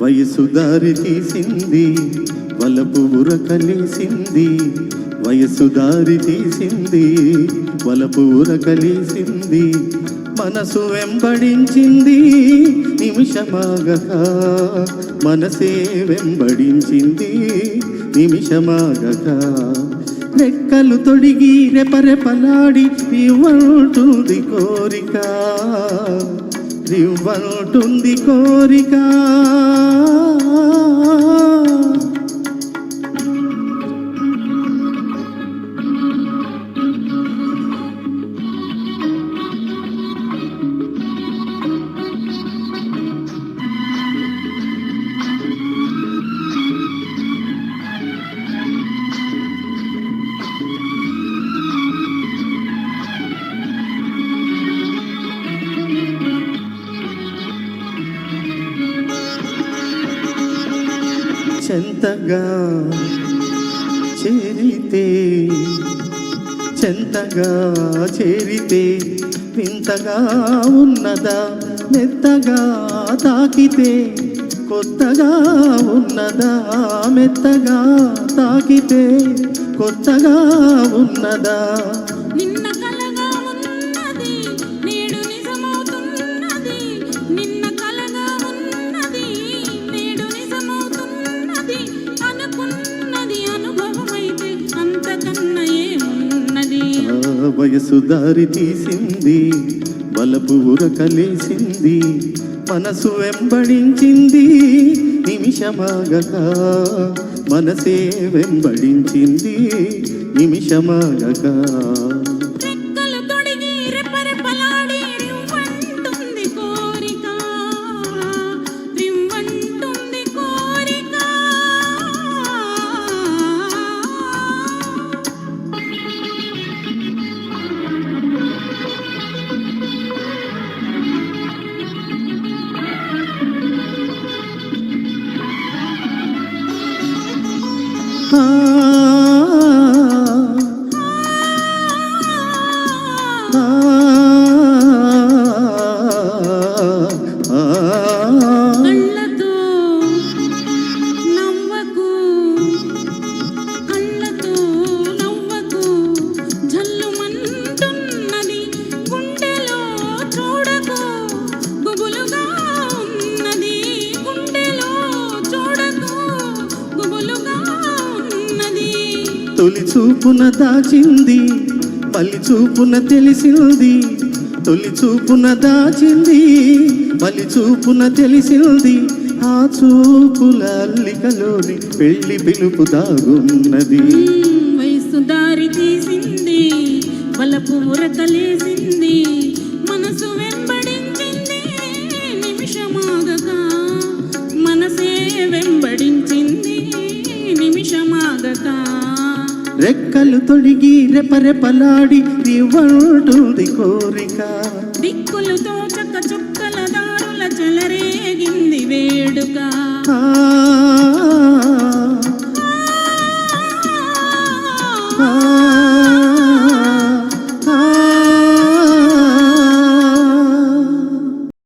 వయసు దారి తీసింది వలపు ఉరకలేసింది, వయసు దారి తీసింది వలపు ఉరకలేసింది, మనసు వెంబడించింది నిమిషమాగక, మనసే వెంబడించింది నిమిషమాగక. రెక్కలు తొడిగి రెపరెపలాడి రివ్వంటుంది కోరిక, రివ్వంటుంది కోరిక. చెంతగా చేరితే, చెంతగా చేరితే వింతగా ఉన్నదా, మెత్తగా తాకితే కొత్తగా ఉన్నదా, మెత్తగా తాకితే కొత్తగా ఉన్నదా. నిన్న కలగా ఉన్నది నేడు నిజమవుతున్నది, నిన్న కలగా ఉన్నది నేడు నిజమవుతున్నది, అనుకున్నది అనుభవమైతే అంతకన్నా ఏమున్నది. వయసు దారి తీసింది వలపు ఉరకలేసింది, మనసు వెంబడించింది నిమిషమాగక, మనసే వెంబడించింది నిమిషమాగక. రెక్కలు తొడిగి రెపరెపలాడి రివ్వంటుంది కోరిక, రివ్వంటుంది కోరిక. కళ్ళతో నవ్వకు, కళ్ళతో నవ్వకు, జల్లుమంటున్నది గుండెలో చూడకు, గుబులుగా ఉన్నది గుండెలో చూడకు, గుబులుగా ఉన్నది. తొలి చూపున దాచింది మలి చూపున తెలిసింది, తొలి చూపున దాచింది మలి చూపున తెలిసింది, ఆ చూపుల అల్లికలోని పెళ్లి పిలుపు దాగున్నది. వయసు దారి తీసింది వలపు ఉరకలేసింది, మనసు వెంబడించింది నిమిషమాగక, మనసే వెంబడించింది నిమిషమాగక. రెక్కలు తొడిగి రెపరెపలాడి రివ్వంటుంది కోరిక, దిక్కులతో చక్క చుక్కల దారుల చెలరేగింది వేడుక. ఆ